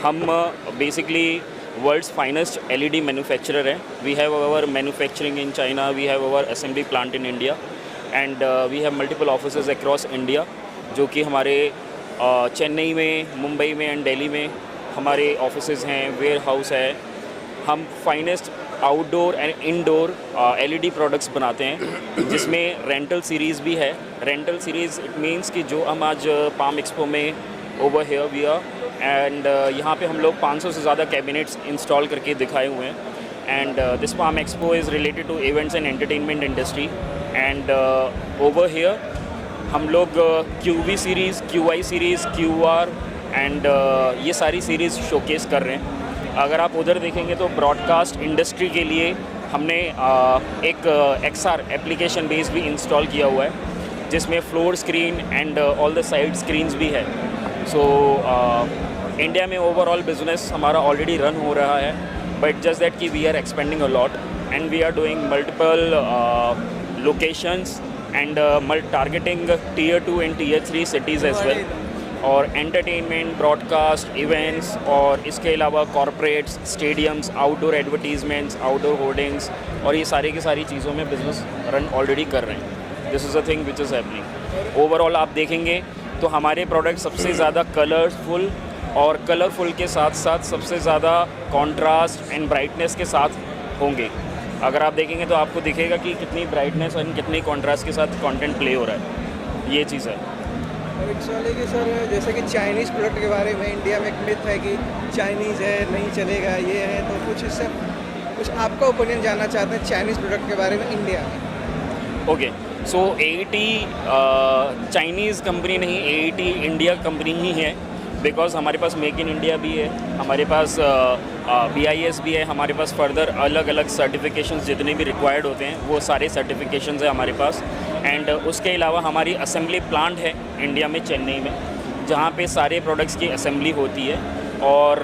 हम basically world's finest LED manufacturer हैं. We have our manufacturing in China, we have our assembly plant in India and we have multiple offices across India, जो कि हमारे चेन्नई में, मुंबई में and Delhi में हमारे ऑफिसेज हैं, वेयर हाउस है. हम finest outdoor and indoor LED products बनाते हैं, जिसमें रेंटल सीरीज़ भी है. रेंटल सीरीज़ इट मीन्स कि जो हम आज पाम एक्सपो में over here we are and यहाँ पे हम लोग 500 से ज़्यादा कैबिनेट्स इंस्टॉल करके दिखाए हुए हैं. And this Palm Expo is related to events and entertainment industry. And over here हम लोग QV series, QI series, QR and ये सारी सीरीज़ शोकेस कर रहे हैं. अगर आप उधर देखेंगे तो ब्रॉडकास्ट इंडस्ट्री के लिए हमने एक XR एप्लीकेशन बेस भी इंस्टॉल किया हुआ है, जिसमें floor screen and all the side screens भी है. सो इंडिया में ओवरऑल बिजनेस हमारा ऑलरेडी रन हो रहा है, बट जस्ट दैट कि we are expanding a lot and we are doing multiple locations and targeting Tier 2 and Tier 3 cities as well. और entertainment, broadcast, events और इसके अलावा corporates, stadiums, outdoor advertisements, outdoor hoardings और ये सारी की सारी चीज़ों में बिज़नेस रन ऑलरेडी कर रहे हैं. This is a thing which is happening. Overall आप देखेंगे तो हमारे प्रोडक्ट सबसे ज़्यादा कलरफुल और कलरफुल के साथ साथ सबसे ज़्यादा कॉन्ट्रास्ट एंड ब्राइटनेस के साथ होंगे. अगर आप देखेंगे तो आपको दिखेगा कि कितनी ब्राइटनेस और कितनी कॉन्ट्रास्ट के साथ कंटेंट प्ले हो रहा है. ये चीज़ है. और एक्चुअली कि सर जैसे कि चाइनीज़ प्रोडक्ट के बारे में इंडिया में एक मिथ है कि चाइनीज़ है, नहीं चलेगा, ये है, तो कुछ इससे कुछ आपका ओपिनियन जानना चाहते हैं चाइनीज़ प्रोडक्ट के बारे में इंडिया में. ओके, सो AET चाइनीज़ कंपनी नहीं, AET इंडिया कंपनी ही है. बिकॉज हमारे पास मेक इन इंडिया भी है, हमारे पास BIS भी है, हमारे पास फर्दर अलग अलग सर्टिफिकेशंस जितने भी रिक्वायर्ड होते हैं वो सारे सर्टिफिकेशंस है हमारे पास. एंड उसके अलावा हमारी असेंबली प्लांट है इंडिया में, चेन्नई में, जहाँ पे सारे प्रोडक्ट्स की असेंबली होती है. और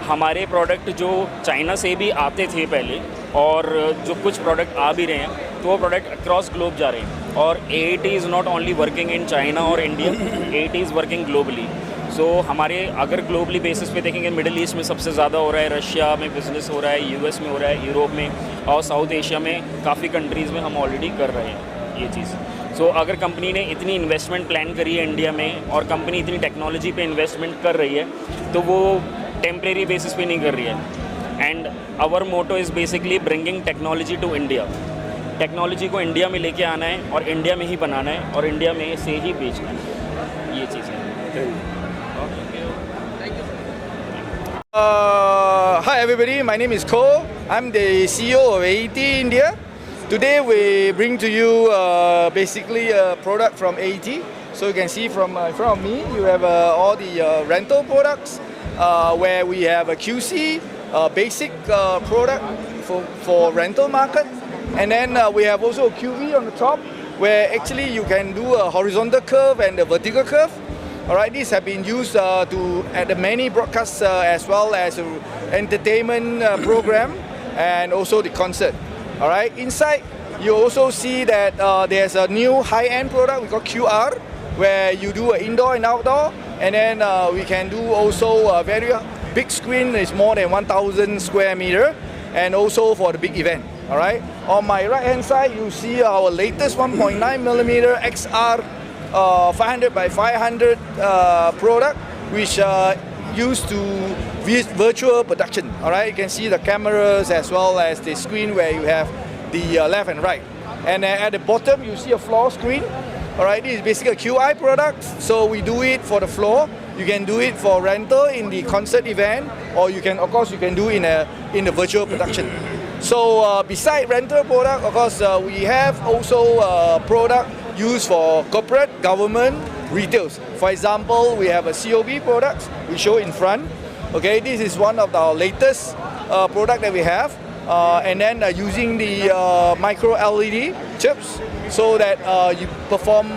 हमारे प्रोडक्ट जो चाइना से भी आते थे पहले और जो कुछ प्रोडक्ट आ भी रहे हैं तो वो प्रोडक्ट अक्रॉस ग्लोब जा रहे हैं. और AET is not only working in China और India, AET is working globally. So हमारे अगर ग्लोबली बेसिस पे देखेंगे, मिडिल ईस्ट में सबसे ज़्यादा हो रहा है, रशिया में बिज़नेस हो रहा है, US में हो रहा है, यूरोप में और साउथ एशिया में काफ़ी कंट्रीज़ में हम ऑलरेडी कर रहे हैं ये चीज़. सो अगर कंपनी ने इतनी इन्वेस्टमेंट प्लान करी है इंडिया में और कंपनी इतनी टेक्नोलॉजी पे इन्वेस्टमेंट कर रही है तो वो टेम्परेरी बेसिस पे नहीं कर रही है. And our motto is basically bringing technology to India. Technology को इंडिया में लेके आना है और इंडिया में ही बनाना है और इंडिया में से ही बेचना है. ये चीज़ है. Hi everybody, my name is Cole. I'm the CEO of AET India. Today we bring to you basically a product from AET. So you can see from in front of me, you have all the rental products where we have a QC, basic product for rental market. And then we have also a QV on the top where actually you can do a horizontal curve and a vertical curve. Alright, these have been used at the many broadcasts as well as entertainment program and also the concert. Alright, inside you also see that there's a new high-end product we call QR, where you do indoor and outdoor, and then we can do also a very big screen, it's more than 1,000 square meter, and also for the big event. Alright, on my right hand side you see our latest 1.9 millimeter XR 500 by 500 product, which used to virtual production. Alright, you can see the cameras as well as the screen where you have the left and right. And at the bottom you see a floor screen. Alright, this is basically a QI product, so we do it for the floor. You can do it for rental in the concert event, or you can, of course, you can do in the virtual production. So beside rental product, of course, we have also product used for corporate, government, retails. For example, we have a COB products we show in front. Okay, this is one of our latest product that we have, and then using the micro LED chips so that you perform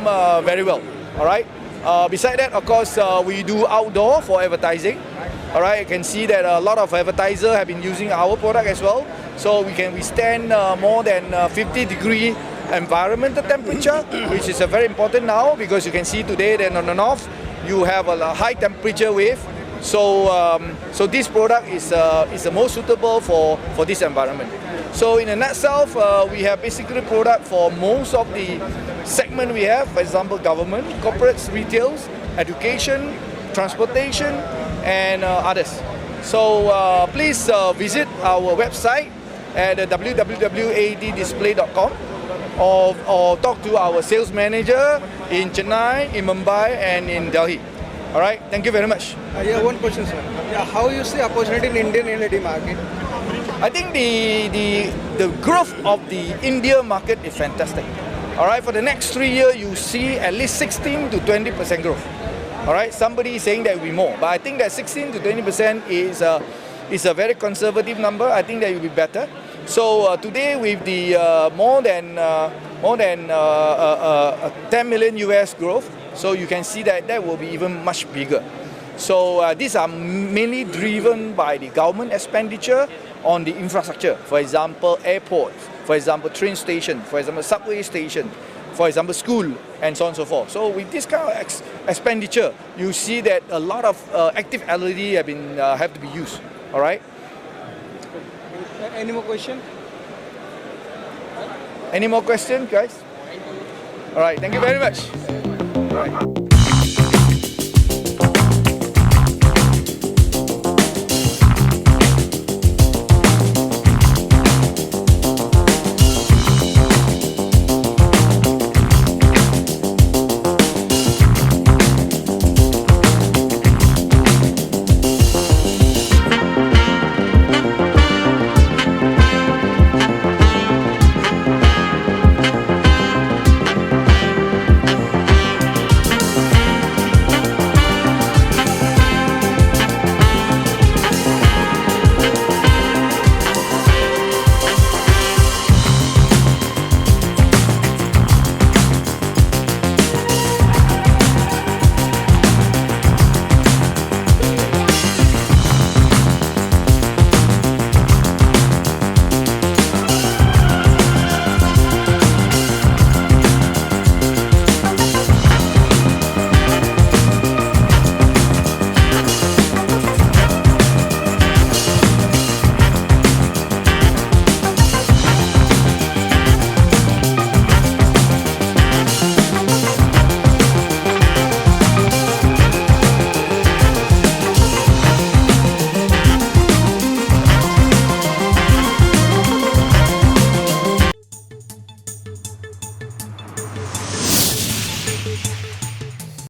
very well. All right. Beside that, of course, we do outdoor for advertising. All right, you can see that a lot of advertisers have been using our product as well. So we can withstand more than 50-degree environmental temperature, which is very important now because you can see today that on the north you have a high temperature wave. So this product is the most suitable for this environment. So in a nutshell, we have basically product for most of the segment we have. For example, government, corporates, retails, education, transportation, and others. So please visit our website at www.aeddisplay.com or talk to our sales manager in Chennai, in Mumbai, and in Delhi. All right, thank you very much. Yeah, one question, sir. Yeah, how you see opportunity in Indian LED market? I think the growth of the India market is fantastic. All right, for the next 3 years, you see at least 16 to 20% growth. All right, somebody is saying that will be more, but I think that 16 to 20% is a very conservative number. I think that will be better. So today, with the more than 10 million US growth, so you can see that that will be even much bigger. So these are mainly driven by the government expenditure on the infrastructure. For example, airports, for example, train station, for example, subway station, for example, school, and so on and so forth. So with this kind of expenditure, you see that a lot of active LED have to be used. All right. Any more question? Any more questions, guys? All right. Thank you very much. All right.